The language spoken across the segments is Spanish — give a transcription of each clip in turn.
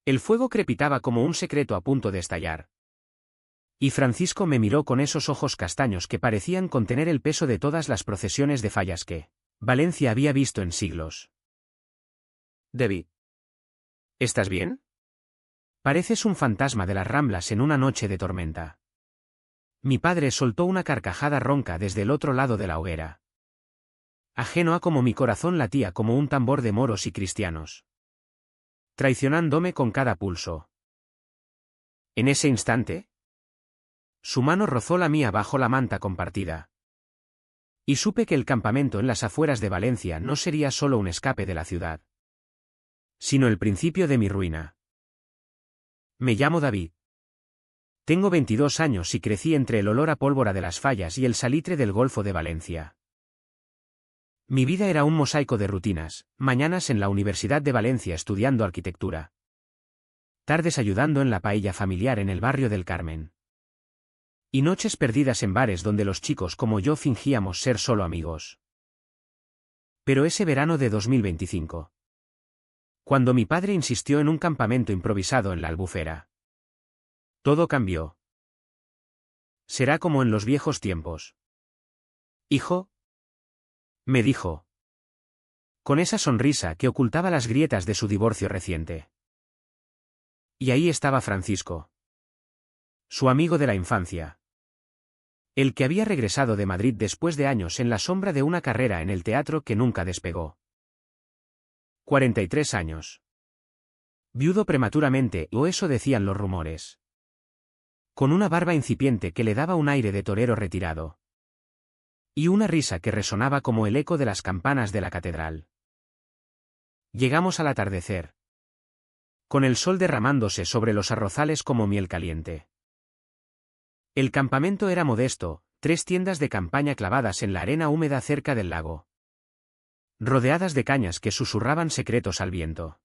El fuego crepitaba como un secreto a punto de estallar. Y Francisco me miró con esos ojos castaños que parecían contener el peso de todas las procesiones de fallas que Valencia había visto en siglos. David. ¿Estás bien? Pareces un fantasma de las Ramblas en una noche de tormenta. Mi padre soltó una carcajada ronca desde el otro lado de la hoguera. Ajeno a cómo mi corazón latía como un tambor de moros y cristianos, traicionándome con cada pulso. En ese instante, su mano rozó la mía bajo la manta compartida. Y supe que el campamento en las afueras de Valencia no sería solo un escape de la ciudad, sino el principio de mi ruina. Me llamo David. Tengo 22 años y crecí entre el olor a pólvora de las fallas y el salitre del Golfo de Valencia. Mi vida era un mosaico de rutinas, mañanas en la Universidad de Valencia estudiando arquitectura, tardes ayudando en la paella familiar en el barrio del Carmen, y noches perdidas en bares donde los chicos como yo fingíamos ser solo amigos. Pero ese verano de 2025, cuando mi padre insistió en un campamento improvisado en la Albufera, todo cambió. Será como en los viejos tiempos. Hijo, me dijo, con esa sonrisa que ocultaba las grietas de su divorcio reciente. Y ahí estaba Francisco, su amigo de la infancia, el que había regresado de Madrid después de años en la sombra de una carrera en el teatro que nunca despegó. 43 años. Viudo prematuramente, o eso decían los rumores. Con una barba incipiente que le daba un aire de torero retirado. Y una risa que resonaba como el eco de las campanas de la catedral. Llegamos al atardecer, con el sol derramándose sobre los arrozales como miel caliente. El campamento era modesto, 3 tiendas de campaña clavadas en la arena húmeda cerca del lago, rodeadas de cañas que susurraban secretos al viento.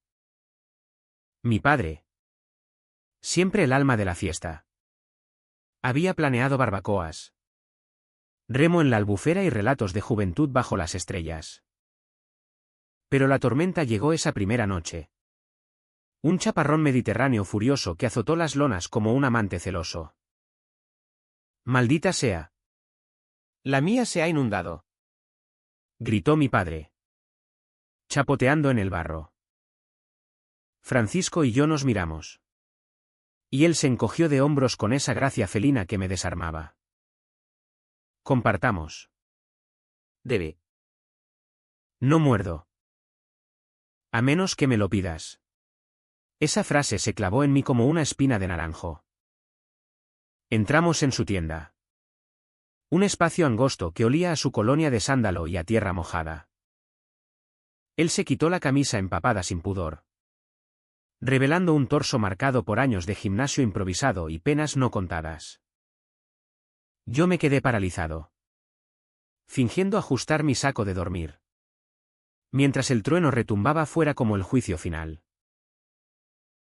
Mi padre, siempre el alma de la fiesta, había planeado barbacoas, remo en la Albufera y relatos de juventud bajo las estrellas. Pero la tormenta llegó esa primera noche. Un chaparrón mediterráneo furioso que azotó las lonas como un amante celoso. «Maldita sea. La mía se ha inundado», gritó mi padre, chapoteando en el barro. Francisco y yo nos miramos. Y él se encogió de hombros con esa gracia felina que me desarmaba. «Compartamos». «Debe». «No muerdo. A menos que me lo pidas». Esa frase se clavó en mí como una espina de naranjo. Entramos en su tienda. Un espacio angosto que olía a su colonia de sándalo y a tierra mojada. Él se quitó la camisa empapada sin pudor, revelando un torso marcado por años de gimnasio improvisado y penas no contadas. Yo me quedé paralizado, fingiendo ajustar mi saco de dormir, mientras el trueno retumbaba fuera como el juicio final.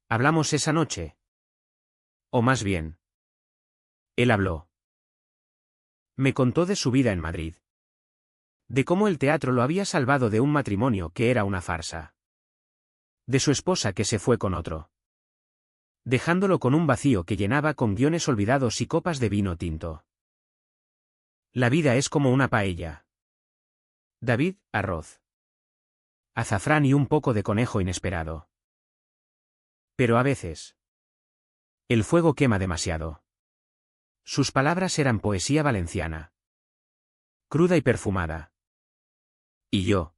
¿Hablamos esa noche? O más bien, él habló. Me contó de su vida en Madrid, de cómo el teatro lo había salvado de un matrimonio que era una farsa, de su esposa que se fue con otro, dejándolo con un vacío que llenaba con guiones olvidados y copas de vino tinto. La vida es como una paella. David, arroz, azafrán y un poco de conejo inesperado. Pero a veces, el fuego quema demasiado. Sus palabras eran poesía valenciana, cruda y perfumada. Y yo,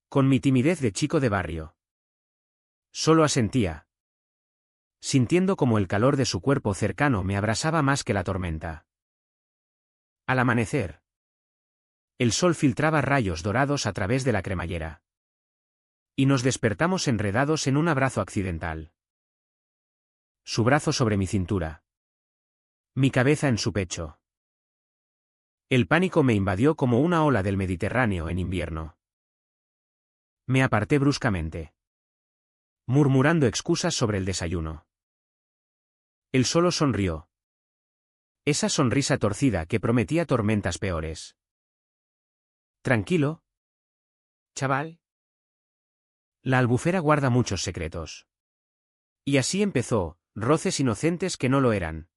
con mi timidez de chico de barrio, solo asentía, sintiendo como el calor de su cuerpo cercano me abrasaba más que la tormenta. Al amanecer, el sol filtraba rayos dorados a través de la cremallera. Y nos despertamos enredados en un abrazo accidental. Su brazo sobre mi cintura, mi cabeza en su pecho. El pánico me invadió como una ola del Mediterráneo en invierno. Me aparté bruscamente, murmurando excusas sobre el desayuno. Él solo sonrió. Esa sonrisa torcida que prometía tormentas peores. Tranquilo, chaval. La Albufera guarda muchos secretos. Y así empezó, roces inocentes que no lo eran.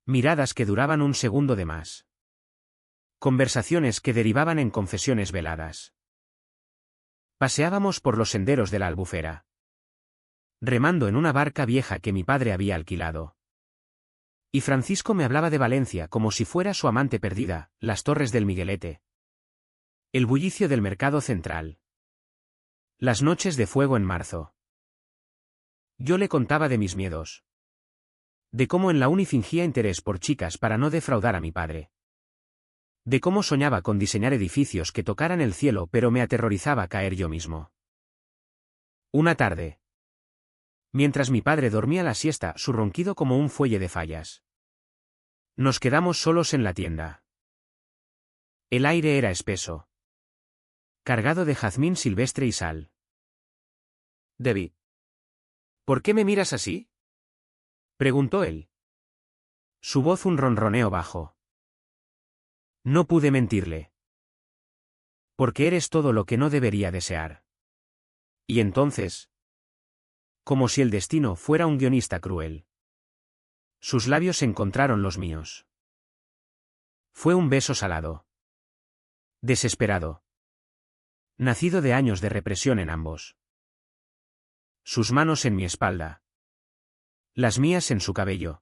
Miradas que duraban un segundo de más. Conversaciones que derivaban en confesiones veladas. Paseábamos por los senderos de la Albufera, remando en una barca vieja que mi padre había alquilado. Y Francisco me hablaba de Valencia como si fuera su amante perdida, las torres del Miguelete, el bullicio del mercado central, las noches de fuego en marzo. Yo le contaba de mis miedos, de cómo en la uni fingía interés por chicas para no defraudar a mi padre, de cómo soñaba con diseñar edificios que tocaran el cielo pero me aterrorizaba caer yo mismo. Una tarde, mientras mi padre dormía la siesta, su ronquido como un fuelle de fallas. Nos quedamos solos en la tienda. El aire era espeso, cargado de jazmín silvestre y sal. Debbie, ¿por qué me miras así?, preguntó él. Su voz un ronroneo bajo. No pude mentirle. Porque eres todo lo que no debería desear. Y entonces, como si el destino fuera un guionista cruel, sus labios encontraron los míos. Fue un beso salado, desesperado, nacido de años de represión en ambos. Sus manos en mi espalda, las mías en su cabello.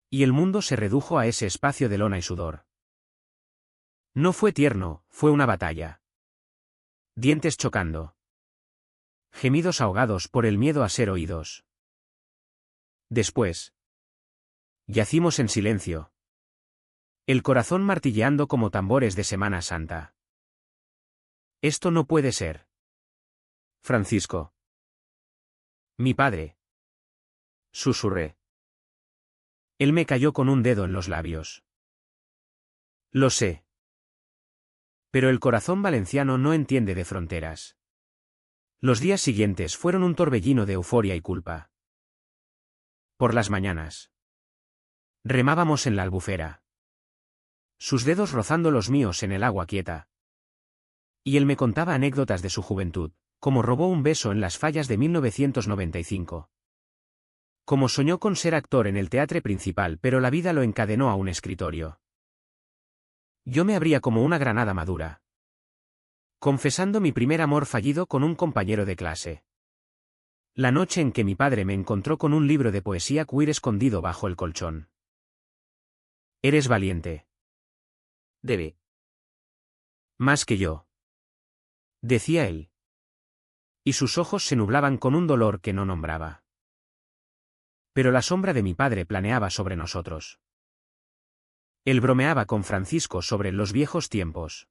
Y el mundo se redujo a ese espacio de lona y sudor. No fue tierno, fue una batalla. Dientes chocando. Gemidos ahogados por el miedo a ser oídos. Después, yacimos en silencio, el corazón martilleando como tambores de Semana Santa. Esto no puede ser. Francisco. Mi padre. Susurré. Él me cayó con un dedo en los labios. Lo sé. Pero el corazón valenciano no entiende de fronteras. Los días siguientes fueron un torbellino de euforia y culpa. Por las mañanas, remábamos en la Albufera, sus dedos rozando los míos en el agua quieta. Y él me contaba anécdotas de su juventud, como robó un beso en las fallas de 1995. Como soñó con ser actor en el Teatre Principal pero la vida lo encadenó a un escritorio. Yo me abría como una granada madura, confesando mi primer amor fallido con un compañero de clase. La noche en que mi padre me encontró con un libro de poesía queer escondido bajo el colchón. Eres valiente. Debe. Más que yo, decía él. Y sus ojos se nublaban con un dolor que no nombraba. Pero la sombra de mi padre planeaba sobre nosotros. Él bromeaba con Francisco sobre los viejos tiempos,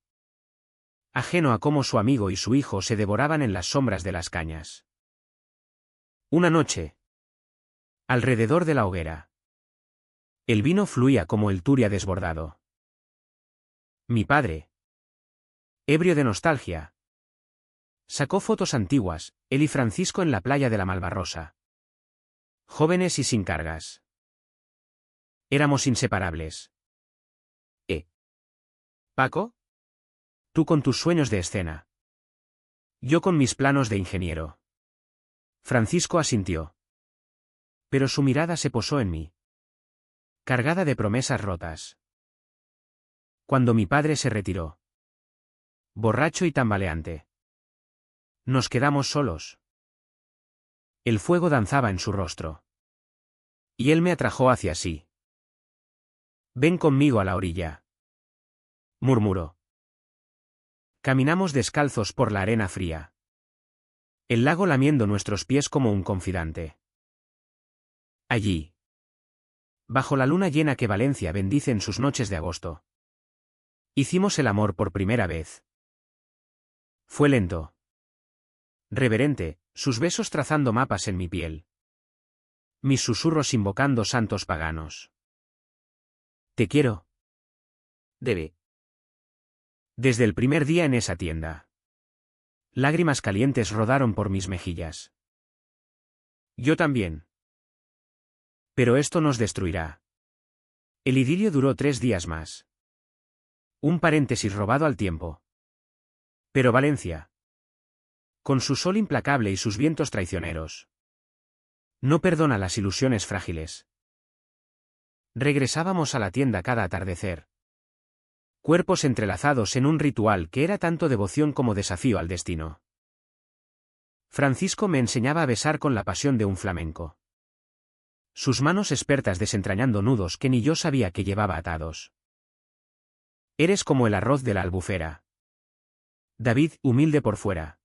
ajeno a cómo su amigo y su hijo se devoraban en las sombras de las cañas. Una noche, alrededor de la hoguera, el vino fluía como el Turia desbordado. Mi padre, ebrio de nostalgia, sacó fotos antiguas, él y Francisco en la playa de la Malvarrosa. Jóvenes y sin cargas. Éramos inseparables. Paco? Tú con tus sueños de escena. Yo con mis planos de ingeniero. Francisco asintió. Pero su mirada se posó en mí, cargada de promesas rotas. Cuando mi padre se retiró, borracho y tambaleante, nos quedamos solos. El fuego danzaba en su rostro. Y él me atrajo hacia sí. Ven conmigo a la orilla, murmuró. Caminamos descalzos por la arena fría, el lago lamiendo nuestros pies como un confidante. Allí, bajo la luna llena que Valencia bendice en sus noches de agosto, hicimos el amor por primera vez. Fue lento, reverente, sus besos trazando mapas en mi piel, mis susurros invocando santos paganos. Te quiero. Debe. Desde el primer día en esa tienda, lágrimas calientes rodaron por mis mejillas. Yo también. Pero esto nos destruirá. El idilio duró 3 días más. Un paréntesis robado al tiempo. Pero Valencia, con su sol implacable y sus vientos traicioneros, No perdona las ilusiones frágiles. Regresábamos a la tienda cada atardecer. Cuerpos entrelazados en un ritual que era tanto devoción como desafío al destino. Francisco me enseñaba a besar con la pasión de un flamenco. Sus manos expertas desentrañando nudos que ni yo sabía que llevaba atados. Eres como el arroz de la Albufera. David, humilde por fuera,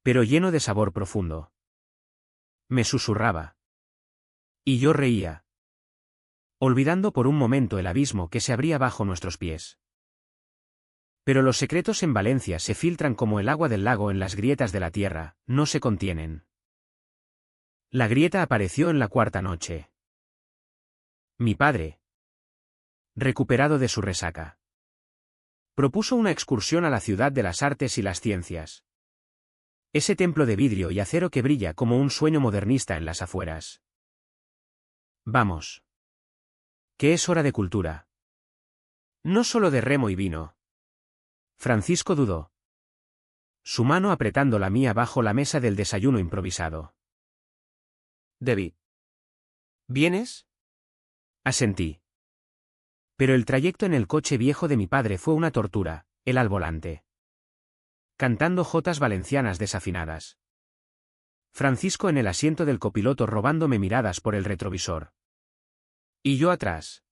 pero lleno de sabor profundo. Me susurraba. Y yo reía, olvidando por un momento el abismo que se abría bajo nuestros pies. Pero los secretos en Valencia se filtran como el agua del lago en las grietas de la tierra, no se contienen. La grieta apareció en la cuarta noche. Mi padre, recuperado de su resaca, propuso una excursión a la ciudad de las artes y las ciencias. Ese templo de vidrio y acero que brilla como un sueño modernista en las afueras. Vamos. Que es hora de cultura. No solo de remo y vino. Francisco dudó. Su mano apretando la mía bajo la mesa del desayuno improvisado. Debbie. ¿Vienes? Asentí. Pero el trayecto en el coche viejo de mi padre fue una tortura, él al volante, cantando jotas valencianas desafinadas. Francisco en el asiento del copiloto robándome miradas por el retrovisor. Y yo atrás,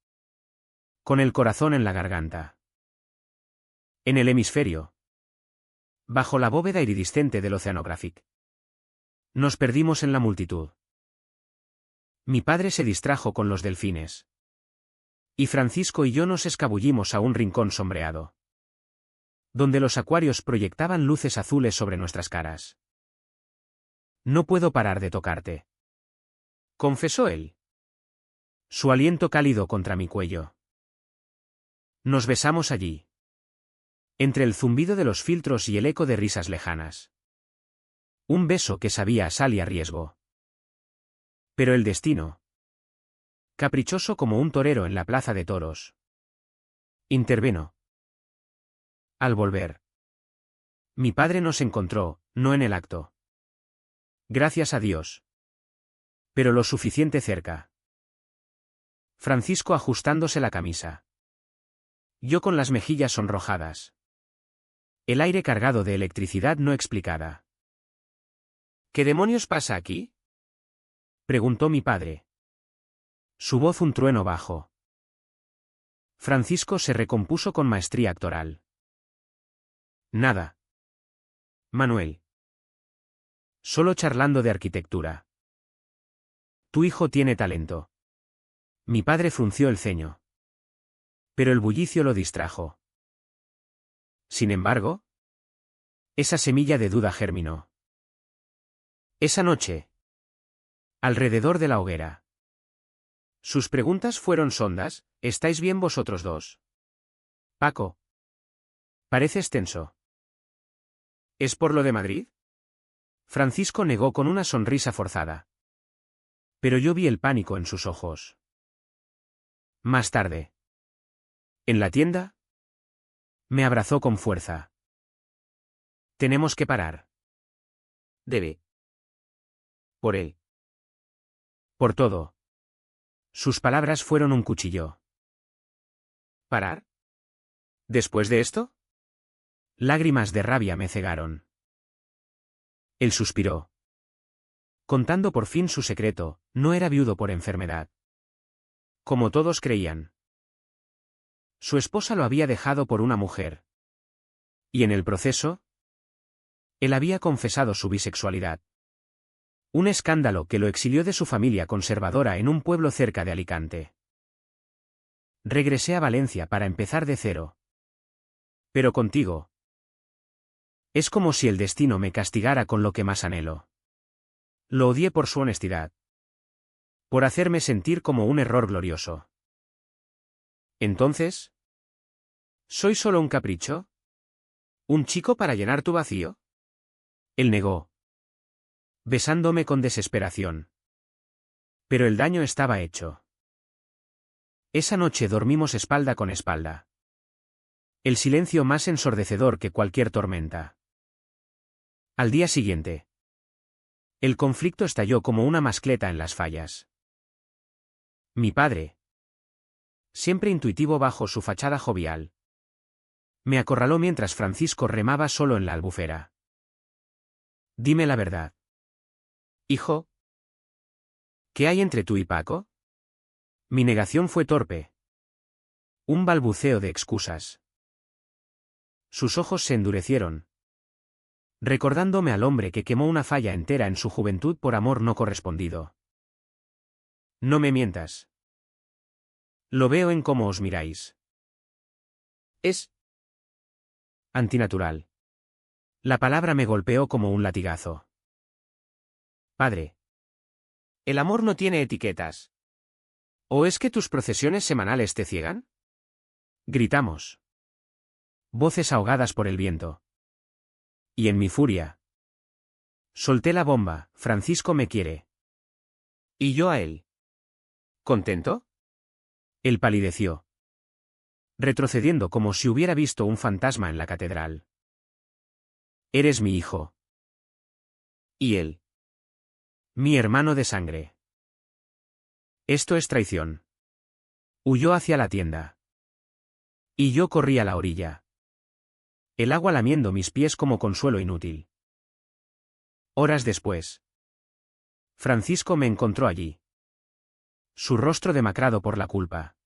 con el corazón en la garganta. En el hemisferio, bajo la bóveda iridiscente del Oceanographic. Nos perdimos en la multitud. Mi padre se distrajo con los delfines. Y Francisco y yo nos escabullimos a un rincón sombreado, donde los acuarios proyectaban luces azules sobre nuestras caras. No puedo parar de tocarte, confesó él. Su aliento cálido contra mi cuello. Nos besamos allí, entre el zumbido de los filtros y el eco de risas lejanas. Un beso que sabía a sal y a riesgo. Pero el destino, caprichoso como un torero en la plaza de toros, intervino. Al volver, mi padre nos encontró, no en el acto. Gracias a Dios. Pero lo suficiente cerca. Francisco ajustándose la camisa. Yo con las mejillas sonrojadas. El aire cargado de electricidad no explicada. ¿Qué demonios pasa aquí?, preguntó mi padre. Su voz un trueno bajo. Francisco se recompuso con maestría actoral. Nada. Manuel. Solo charlando de arquitectura. Tu hijo tiene talento. Mi padre frunció el ceño. Pero el bullicio lo distrajo. Sin embargo, esa semilla de duda germinó. Esa noche, alrededor de la hoguera. Sus preguntas fueron sondas. ¿Estáis bien vosotros dos? Paco. Pareces tenso. ¿Es por lo de Madrid? Francisco negó con una sonrisa forzada. Pero yo vi el pánico en sus ojos. Más tarde, en la tienda, me abrazó con fuerza. Tenemos que parar. Debe. Por él. Por todo. Sus palabras fueron un cuchillo. ¿Parar? ¿Después de esto? Lágrimas de rabia me cegaron. Él suspiró. Contando por fin su secreto, no era viudo por enfermedad, como todos creían. Su esposa lo había dejado por una mujer. Y en el proceso, él había confesado su bisexualidad. Un escándalo que lo exilió de su familia conservadora en un pueblo cerca de Alicante. Regresé a Valencia para empezar de cero. Pero contigo. Es como si el destino me castigara con lo que más anhelo. Lo odié por su honestidad. Por hacerme sentir como un error glorioso. Entonces, ¿soy solo un capricho? ¿Un chico para llenar tu vacío? Él negó, besándome con desesperación. Pero el daño estaba hecho. Esa noche dormimos espalda con espalda. El silencio más ensordecedor que cualquier tormenta. Al día siguiente, El conflicto estalló como una mascleta en las fallas. Mi padre, siempre intuitivo bajo su fachada jovial, me acorraló mientras Francisco remaba solo en la albufera. Dime la verdad. Hijo, ¿qué hay entre tú y Paco? Mi negación fue torpe. Un balbuceo de excusas. Sus ojos se endurecieron, recordándome al hombre que quemó una falla entera en su juventud por amor no correspondido. No me mientas. Lo veo en cómo os miráis. Es antinatural. La palabra me golpeó como un latigazo. Padre. El amor no tiene etiquetas. ¿O es que tus procesiones semanales te ciegan? Gritamos. Voces ahogadas por el viento. Y en mi furia solté la bomba: Francisco me quiere. ¿Y yo a él? ¿Contento? Él palideció, retrocediendo como si hubiera visto un fantasma en la catedral. Eres mi hijo. ¿Y él? Mi hermano de sangre. Esto es traición. Huyó hacia la tienda. Y yo corrí a la orilla, el agua lamiendo mis pies como consuelo inútil. Horas después, Francisco me encontró allí, su rostro demacrado por la culpa.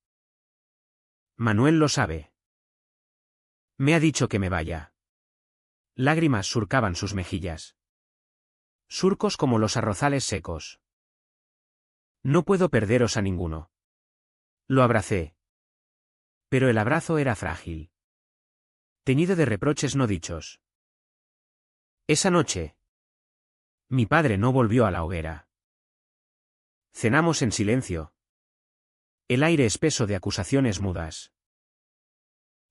Manuel lo sabe. Me ha dicho que me vaya. Lágrimas surcaban sus mejillas, surcos como los arrozales secos. No puedo perderos a ninguno. Lo abracé. Pero el abrazo era frágil, teñido de reproches no dichos. Esa noche, mi padre no volvió a la hoguera. Cenamos en silencio, el aire espeso de acusaciones mudas.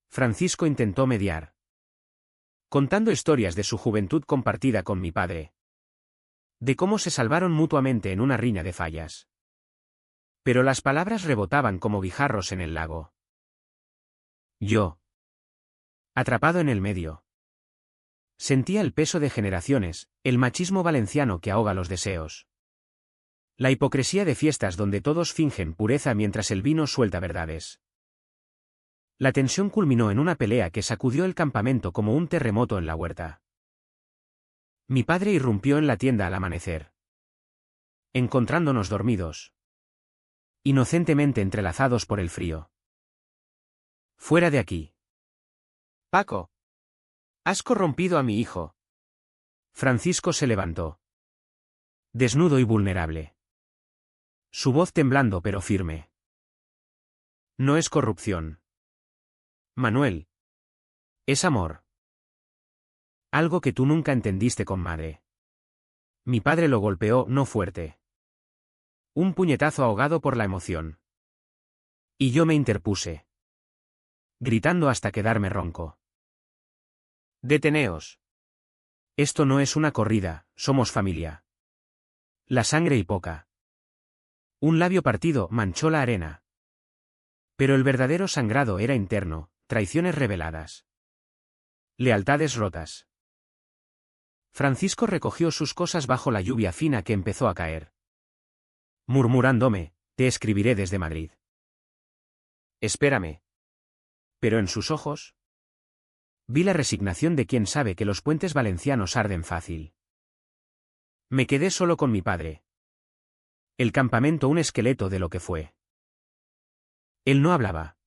Francisco intentó mediar, contando historias de su juventud compartida con mi padre, de cómo se salvaron mutuamente en una riña de fallas. Pero las palabras rebotaban como guijarros en el lago. Yo, atrapado en el medio, sentía el peso de generaciones, el machismo valenciano que ahoga los deseos. La hipocresía de fiestas donde todos fingen pureza mientras el vino suelta verdades. La tensión culminó en una pelea que sacudió el campamento como un terremoto en la huerta. Mi padre irrumpió en la tienda al amanecer, encontrándonos dormidos, inocentemente entrelazados por el frío. Fuera de aquí. Paco. Has corrompido a mi hijo. Francisco se levantó, desnudo y vulnerable, su voz temblando pero firme. No es corrupción, Manuel. Es amor. Algo que tú nunca entendiste con madre. Mi padre lo golpeó, no fuerte. Un puñetazo ahogado por la emoción. Y yo me interpuse, gritando hasta quedarme ronco. Deteneos. Esto no es una corrida, somos familia. La sangre y poca. Un labio partido manchó la arena. Pero el verdadero sangrado era interno, traiciones reveladas, lealtades rotas. Francisco recogió sus cosas bajo la lluvia fina que empezó a caer, murmurándome: te escribiré desde Madrid. Espérame. Pero en sus ojos vi la resignación de quien sabe que los puentes valencianos arden fácil. Me quedé solo con mi padre. El campamento un esqueleto de lo que fue. Él no hablaba.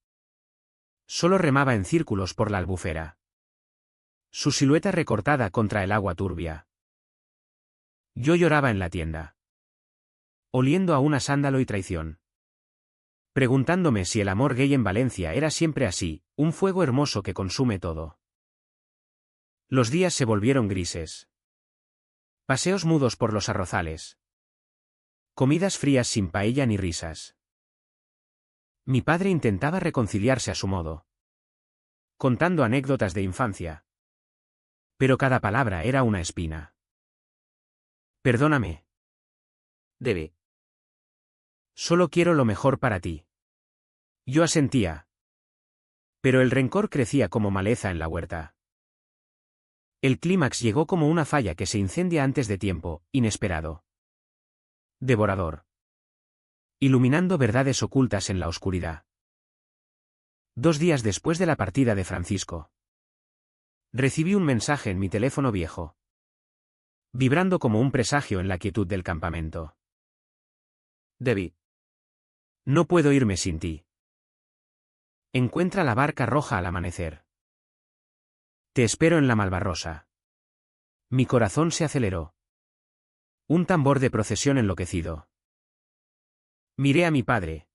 Solo remaba en círculos por la albufera, su silueta recortada contra el agua turbia. Yo lloraba en la tienda, oliendo a una sándalo y traición, preguntándome si el amor gay en Valencia era siempre así, un fuego hermoso que consume todo. Los días se volvieron grises. Paseos mudos por los arrozales. Comidas frías sin paella ni risas. Mi padre intentaba reconciliarse a su modo, contando anécdotas de infancia. Pero cada palabra era una espina. Perdóname. Debe. Solo quiero lo mejor para ti. Yo asentía. Pero el rencor crecía como maleza en la huerta. El clímax llegó como una falla que se incendia antes de tiempo, inesperado. Devorador. Iluminando verdades ocultas en la oscuridad. 2 días después de la partida de Francisco. Recibí un mensaje en mi teléfono viejo. Vibrando como un presagio en la quietud del campamento. Debbie. No puedo irme sin ti. Encuentra la barca roja al amanecer. Te espero en la Malvarrosa. Mi corazón se aceleró. Un tambor de procesión enloquecido. Miré a mi padre.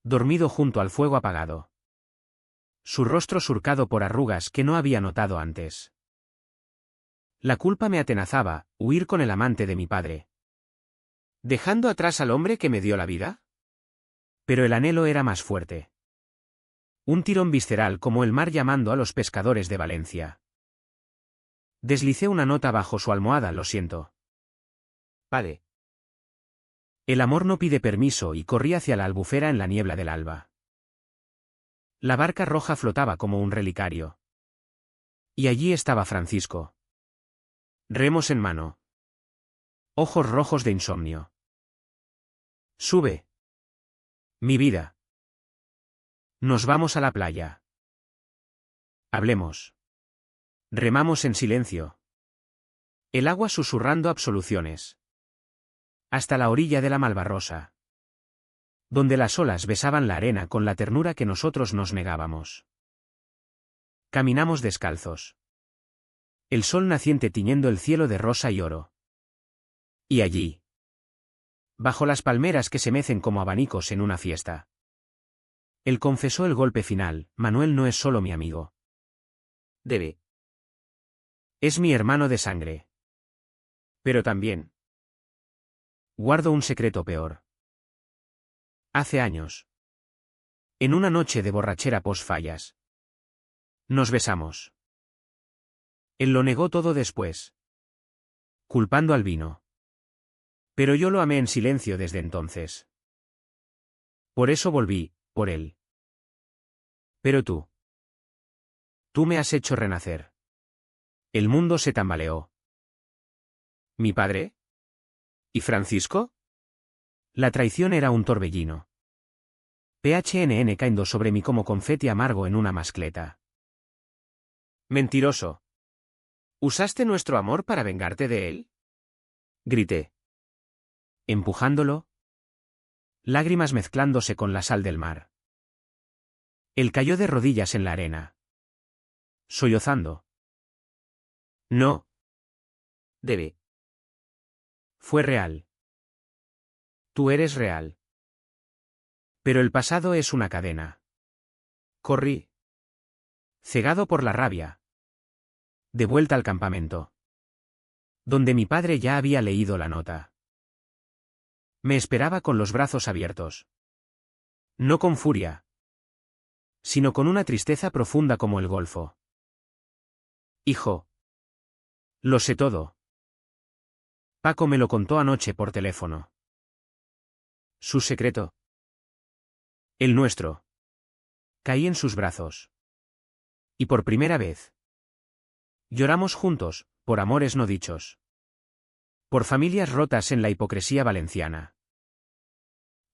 Dormido junto al fuego apagado. Su rostro surcado por arrugas que no había notado antes. La culpa me atenazaba, huir con el amante de mi padre. ¿Dejando atrás al hombre que me dio la vida? Pero el anhelo era más fuerte. Un tirón visceral como el mar llamando a los pescadores de Valencia. Deslicé una nota bajo su almohada, lo siento. Padre. El amor no pide permiso y corrí hacia la albufera en la niebla del alba. La barca roja flotaba como un relicario. Y allí estaba Francisco. Remos en mano. Ojos rojos de insomnio. Sube. Mi vida. Nos vamos a la playa. Hablemos. Remamos en silencio. El agua susurrando absoluciones. Hasta la orilla de la Malvarrosa. Donde las olas besaban la arena con la ternura que nosotros nos negábamos. Caminamos descalzos. El sol naciente tiñendo el cielo de rosa y oro. Y allí. Bajo las palmeras que se mecen como abanicos en una fiesta. Él confesó el golpe final: Manuel no es solo mi amigo. Debe. Es mi hermano de sangre. Pero también. Guardo un secreto peor. Hace años. En una noche de borrachera post-fallas. Nos besamos. Él lo negó todo después. Culpando al vino. Pero yo lo amé en silencio desde entonces. Por eso volví, por él. Pero tú. Tú me has hecho renacer. El mundo se tambaleó. ¿Mi padre? ¿Y Francisco? La traición era un torbellino. PHNN cayendo sobre mí como confeti amargo en una mascleta. Mentiroso. ¿Usaste nuestro amor para vengarte de él? Grité. Empujándolo. Lágrimas mezclándose con la sal del mar. Él cayó de rodillas en la arena. Sollozando. No. Debe. Fue real. Tú eres real. Pero el pasado es una cadena. Corrí. Cegado por la rabia. De vuelta al campamento. Donde mi padre ya había leído la nota. Me esperaba con los brazos abiertos. No con furia. Sino con una tristeza profunda como el golfo. Hijo. Lo sé todo. Paco me lo contó anoche por teléfono. Su secreto. El nuestro. Caí en sus brazos. Y por primera vez. Lloramos juntos, por amores no dichos. Por familias rotas en la hipocresía valenciana.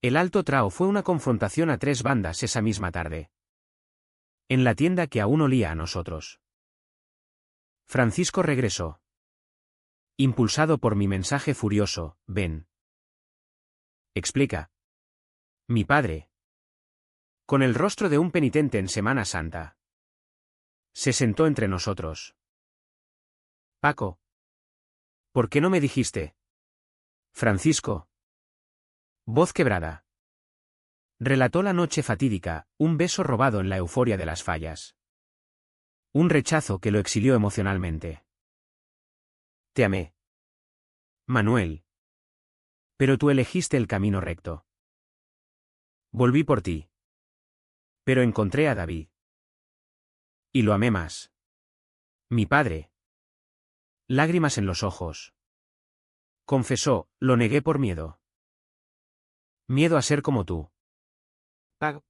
El Alto Trao fue una confrontación a 3 bandas esa misma tarde. En la tienda que aún olía a nosotros. Francisco regresó. Impulsado por mi mensaje furioso: ven. Explica. Mi padre. Con el rostro de un penitente en Semana Santa. Se sentó entre nosotros. Paco. ¿Por qué no me dijiste? Francisco. Voz quebrada. Relató la noche fatídica, un beso robado en la euforia de las fallas. Un rechazo que lo exilió emocionalmente. Te amé. Manuel. Pero tú elegiste el camino recto. Volví por ti. Pero encontré a David. Y lo amé más. Mi padre. Lágrimas en los ojos. Confesó: lo negué por miedo. Miedo a ser como tú. Pago.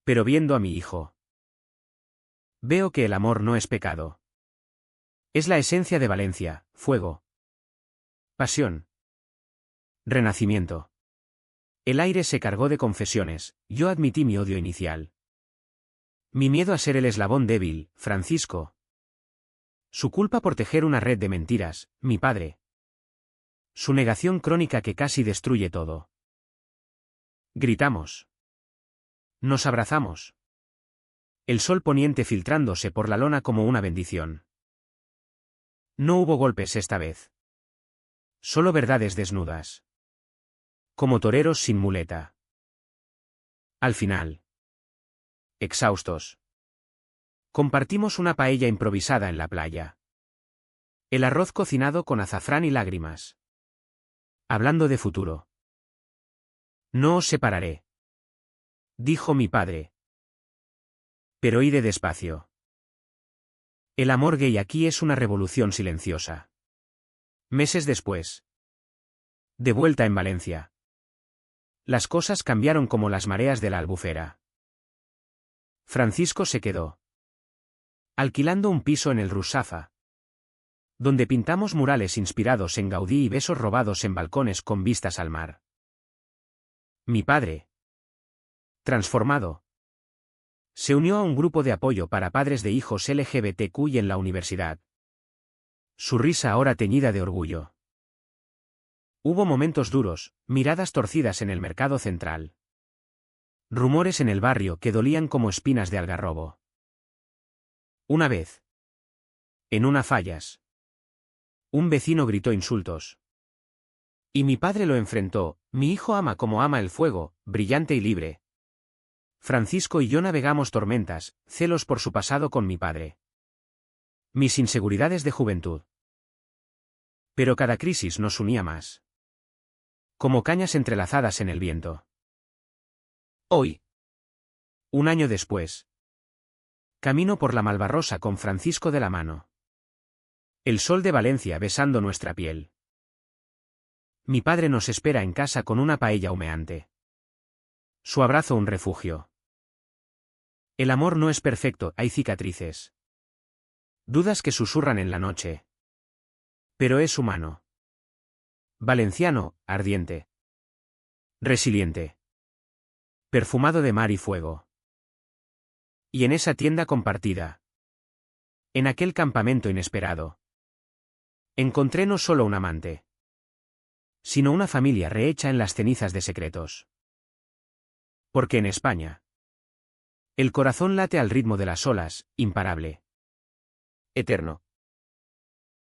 Pero viendo a mi hijo. Veo que el amor no es pecado. Es la esencia de Valencia, fuego. Pasión. Renacimiento. El aire se cargó de confesiones, yo admití mi odio inicial. Mi miedo a ser el eslabón débil, Francisco. Su culpa por tejer una red de mentiras, mi padre. Su negación crónica que casi destruye todo. Gritamos. Nos abrazamos. El sol poniente filtrándose por la lona como una bendición. No hubo golpes esta vez. Solo verdades desnudas. Como toreros sin muleta. Al final. Exhaustos. Compartimos una paella improvisada en la playa. El arroz cocinado con azafrán y lágrimas. Hablando de futuro. No os separaré. Dijo mi padre. Pero iré despacio. El amor gay aquí es una revolución silenciosa. Meses después. De vuelta en Valencia. Las cosas cambiaron como las mareas de la Albufera. Francisco se quedó alquilando un piso en el Russafa, donde pintamos murales inspirados en Gaudí y besos robados en balcones con vistas al mar. Mi padre, transformado, se unió a un grupo de apoyo para padres de hijos LGBTQ en la universidad. Su risa ahora teñida de orgullo. Hubo momentos duros, miradas torcidas en el mercado central. Rumores en el barrio que dolían como espinas de algarrobo. Una vez. En una fallas. Un vecino gritó insultos. Y mi padre lo enfrentó, mi hijo ama como ama el fuego, brillante y libre. Francisco y yo navegamos tormentas, celos por su pasado con mi padre. Mis inseguridades de juventud. Pero cada crisis nos unía más. Como cañas entrelazadas en el viento. Hoy. Un año después. Camino por la Malvarrosa con Francisco de la mano. El sol de Valencia besando nuestra piel. Mi padre nos espera en casa con una paella humeante. Su abrazo un refugio. El amor no es perfecto, hay cicatrices. Dudas que susurran en la noche. Pero es humano. Valenciano, ardiente. Resiliente. Perfumado de mar y fuego. Y en esa tienda compartida. En aquel campamento inesperado. Encontré no solo un amante, sino una familia rehecha en las cenizas de secretos. Porque en España, el corazón late al ritmo de las olas, imparable. Eterno.